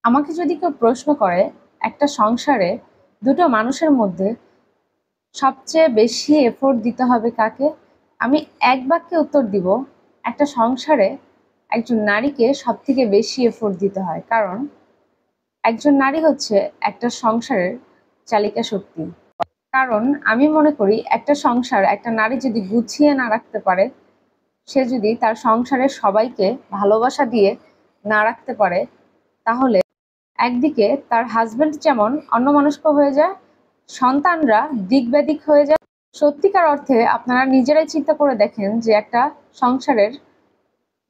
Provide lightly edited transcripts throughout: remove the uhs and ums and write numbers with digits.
আমাকে যদি কেউ প্রশ্ন করে একটা সংসারে দুটো মানুষের মধ্যে সবচেয়ে বেশি এফোর্ট দিতে হবে কাকে, আমি এক বাক্যে উত্তর দিব, একটা সংসারে একজন নারীকে সব থেকে বেশি এফোর্ট দিতে হয়। কারণ একজন নারী হচ্ছে একটা সংসারের চালিকা শক্তি। কারণ আমি মনে করি একটা সংসার একটা নারী যদি গুছিয়ে না রাখতে পারে, সে যদি তার সংসারের সবাইকে ভালোবাসা দিয়ে না রাখতে পারে, তাহলে একদিকে তার হাজবেন্ড যেমন অন্যমনস্ক হয়ে যায়, সন্তানরা দিকবেদিক হয়ে যায়। সত্যিকার অর্থে আপনারা নিজেরাই চিন্তা করে দেখেন যে একটা সংসারের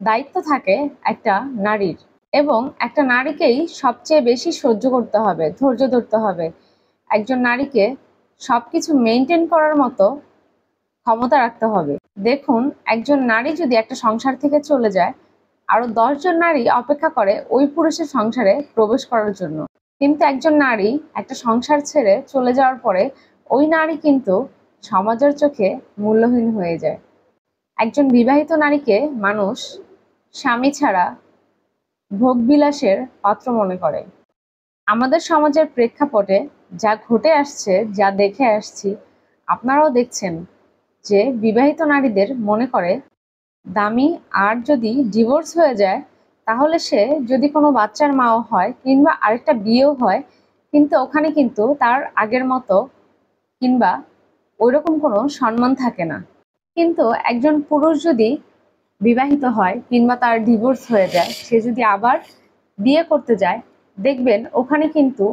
দায়িত্ব থাকে একটা নারীর, এবং একটা নারীকেই সবচেয়ে বেশি সহ্য করতে হবে, ধৈর্য ধরতে হবে। একজন নারীকে সবকিছু মেনটেন করার মতো ক্ষমতা রাখতে হবে। দেখুন, একজন নারী যদি একটা সংসার থেকে চলে যায়, আরো 10 জন নারী অপেক্ষা করে ওই পুরুষের সংসারে প্রবেশ করার জন্য। কিন্তু একজন নারী একটা সংসার ছেড়ে চলে যাওয়ার পরে ওই নারী কিন্তু সমাজের চোখে মূল্যহীন হয়ে যায়। একজন বিবাহিত নারীকে মানুষ স্বামী ছাড়া ভোগবিলাসের পাত্র মনে করে। আমাদের সমাজের প্রেক্ষাপটে যা ঘটে আসছে, যা দেখে আসছি, আপনারাও দেখছেন যে বিবাহিত নারীদের মনে করে দামি, আর যদি ডিভোর্স হয়ে যায় তাহলে সে যদি কোনো বাচ্চার মাও হয় কিংবা আরেকটা বিয়েও হয়, কিন্তু ওখানে কিন্তু তার আগের মতো কিংবা ওইরকম কোনো সম্মান থাকে না। কিন্তু একজন পুরুষ যদি বিবাহিত হয় কিংবা তার ডিভোর্স হয়ে যায়, সে যদি আবার বিয়ে করতে যায়, দেখবেন ওখানে কিন্তু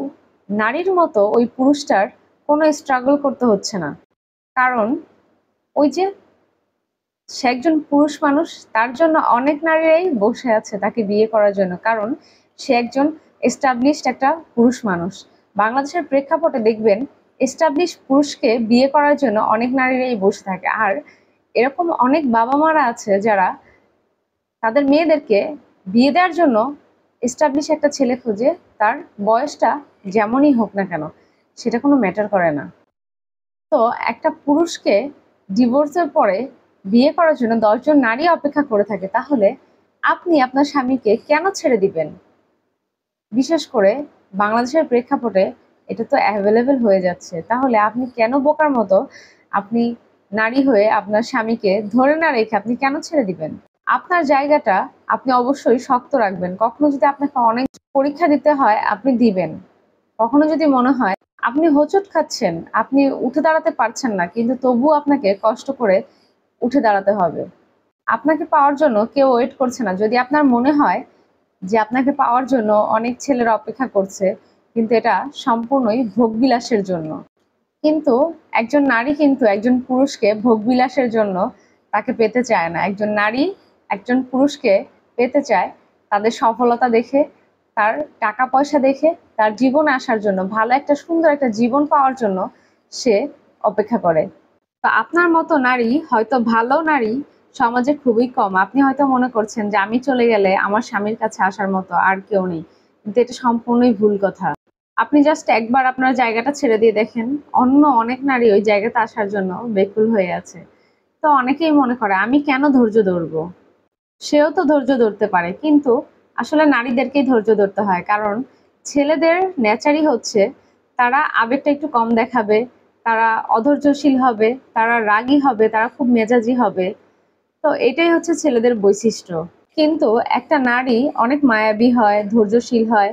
নারীর মতো ওই পুরুষটার কোনো স্ট্রাগল করতে হচ্ছে না। কারণ ওই যে সে একজন পুরুষ মানুষ, তার জন্য অনেক নারীরাই বসে আছে তাকে বিয়ে করার জন্য। কারণ সে একজন এস্টাবলিশড একটা পুরুষ মানুষ। বাংলাদেশের প্রেক্ষাপটে দেখবেন এস্টাবলিশ পুরুষকে বিয়ে করার জন্য অনেক নারীরাই বসে থাকে। আর এরকম অনেক বাবা মারা আছে যারা তাদের মেয়েদেরকে বিয়ে দেওয়ার জন্য এস্টাবলিশ একটা ছেলে খোঁজে, তার বয়সটা যেমনই হোক না কেন, সেটা কোনো ম্যাটার করে না। তো একটা পুরুষকে ডিভোর্সের পরে বিয়ে করার জন্য 10 জন নারী অপেক্ষা করে থাকে, তাহলে আপনি আপনার স্বামীকে কেন ছেড়ে দিবেন? বিশেষ করে বাংলাদেশের প্রেক্ষাপটে এটা তো অ্যাভেলেবেল হয়ে যাচ্ছে। তাহলে আপনি কেন বোকার মতো আপনি নারী হয়ে আপনার স্বামীকে ধরে না রেখে আপনি কেন ছেড়ে দিবেন? আপনার জায়গাটা আপনি অবশ্যই শক্ত রাখবেন। কখনো যদি আপনাকে অনেক পরীক্ষা দিতে হয়, আপনি দিবেন। কখনো যদি মনে হয় আপনি হোঁচট খাচ্ছেন, আপনি উঠে দাঁড়াতে পারছেন না, কিন্তু তবুও আপনাকে কষ্ট করে উঠে দাঁড়াতে হবে। আপনাকে পাওয়ার জন্য কেউ ওয়েট করছে না। যদি আপনার মনে হয় যে আপনাকে পাওয়ার জন্য অনেক ছেলেরা অপেক্ষা করছে, কিন্তু এটা সম্পূর্ণই ভোগবিলাসের জন্য। কিন্তু একজন নারী কিন্তু একজন পুরুষকে ভোগবিলাসের জন্য তাকে পেতে চায় না। একজন নারী একজন পুরুষকে পেতে চায় তাদের সফলতা দেখে, তার টাকা পয়সা দেখে, তার জীবনে আসার জন্য, ভালো একটা সুন্দর একটা জীবন পাওয়ার জন্য সে অপেক্ষা করে। তো আপনার মতো নারী, হয়তো ভালো নারী সমাজে খুবই কম। আপনি হয়তো মনে করছেন যে আমি চলে গেলে আমার স্বামীর কাছে আসার মতো আর কেউ নেই, কিন্তু এটা সম্পূর্ণই ভুল কথা। আপনি জাস্ট একবার আপনার জায়গাটা ছেড়ে দিয়ে দেখেন, অন্য অনেক নারী ওই জায়গাতে আসার জন্য বেকুল হয়ে আছে। তো অনেকেই মনে করে আমি কেন ধৈর্য ধরবো, সেও তো ধৈর্য ধরতে পারে, কিন্তু আসলে নারীদেরকেই ধৈর্য ধরতে হয়। কারণ ছেলেদের নেচারই হচ্ছে তারা আবেগটা একটু কম দেখাবে, তারা অধৈর্যশীল হবে, তারা রাগী হবে, তারা খুব মেজাজি হবে। তো এটাই হচ্ছে ছেলেদের বৈশিষ্ট্য। কিন্তু একটা নারী অনেক মায়াবী হয়, ধৈর্যশীল হয়।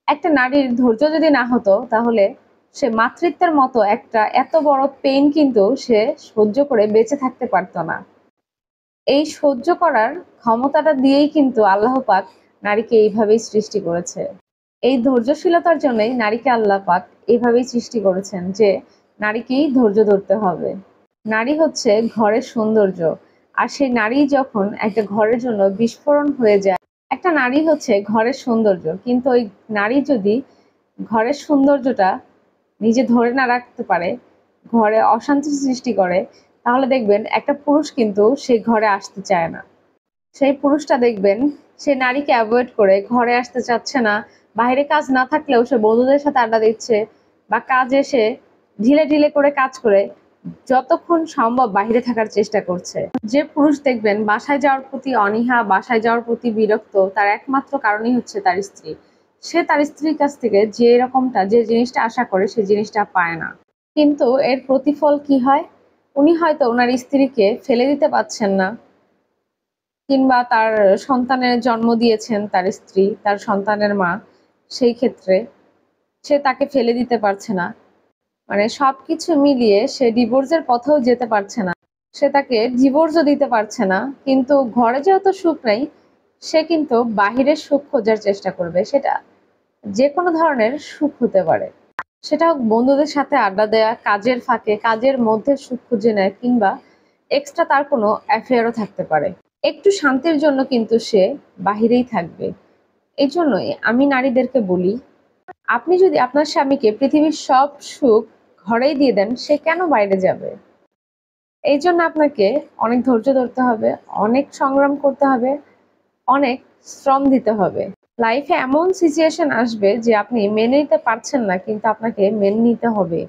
একটা নারীর ধৈর্য যদি না হতো, তাহলে সে মাতৃত্বের মতো একটা এত বড় পেইন কিন্তু সে সহ্য করে বেঁচে থাকতে পারতো না। এই সহ্য করার ক্ষমতাটা দিয়েই কিন্তু আল্লাহ পাক নারীকে এইভাবেই সৃষ্টি করেছে। এই ধৈর্যশীলতার জন্যই নারীকে আল্লাহ পাক এইভাবেই সৃষ্টি করেছেন যে নারীকেই ধৈর্য ধরতে হবে। নারী হচ্ছে ঘরের সৌন্দর্য, আর সেই নারী যখন একটা ঘরের জন্য বিস্ফোরণ হয়ে যায়, একটা নারী হচ্ছে ঘরের সৌন্দর্য, কিন্তু ওই নারী যদি ঘরের সৌন্দর্যটা নিজে ধরে না রাখতে পারে, ঘরে অশান্তি সৃষ্টি করে, তাহলে দেখবেন একটা পুরুষ কিন্তু সেই ঘরে আসতে চায় না। সেই পুরুষটা দেখবেন সে নারীকে অ্যাভয়েড করে ঘরে আসতে চাচ্ছে না। বাইরে কাজ না থাকলেও সে বন্ধুদের সাথে আড্ডা দিচ্ছে, বা কাজে সে ঢিলে ঢিলে করে কাজ করে যতক্ষণ সম্ভব বাইরে থাকার চেষ্টা করছে। যে পুরুষ দেখবেন বাসায় যাওয়ার প্রতি অনীহা, বাসায় যাওয়ার প্রতি বিরক্ত, তার একমাত্র কারণই হচ্ছে তার স্ত্রী। সে তার স্ত্রীর কাছ থেকে যে জিনিসটা আশা করে সে জিনিসটা পায় না। কিন্তু এর প্রতিফল কি হয়? উনি হয়তো ওনার স্ত্রীকে ফেলে দিতে পারছেন না, কিংবা তার সন্তানের জন্ম দিয়েছেন তার স্ত্রী, তার সন্তানের মা, সেই ক্ষেত্রে সে তাকে ফেলে দিতে পারছে না। মানে সবকিছু মিলিয়ে সে ডিভোর্সের পথেও যেতে পারছে না, সে তাকে ডিভোর্সও দিতে পারছে না। কিন্তু ঘরে যেহেতু সুখ নেই, সে কিন্তু বাহিরের সুখ খোঁজার চেষ্টা করবে। সেটা যে কোনো ধরনের সুখ হতে পারে, সেটা হোক বন্ধুদের সাথে আড্ডা দেওয়া, কাজের ফাঁকে কাজের মধ্যে সুখ খুঁজে নেয়, কিংবা এক্সট্রা তার কোনো অ্যাফেয়ারও থাকতে পারে। একটু শান্তির জন্য কিন্তু সে বাহিরেই থাকবে। এই জন্যই আমি নারীদেরকে বলি, আপনি যদি আপনার স্বামীকে পৃথিবীর সব সুখ ঘরেই দিয়ে দেন, সে কেন বাইরে যাবে? এই জন্য আপনাকে অনেক ধৈর্য ধরতে হবে, অনেক সংগ্রাম করতে হবে, অনেক শ্রম দিতে হবে। লাইফে এমন সিচুয়েশন আসবে যে আপনি মেনে নিতে পারছেন না, কিন্তু আপনাকে মেনে নিতে হবে।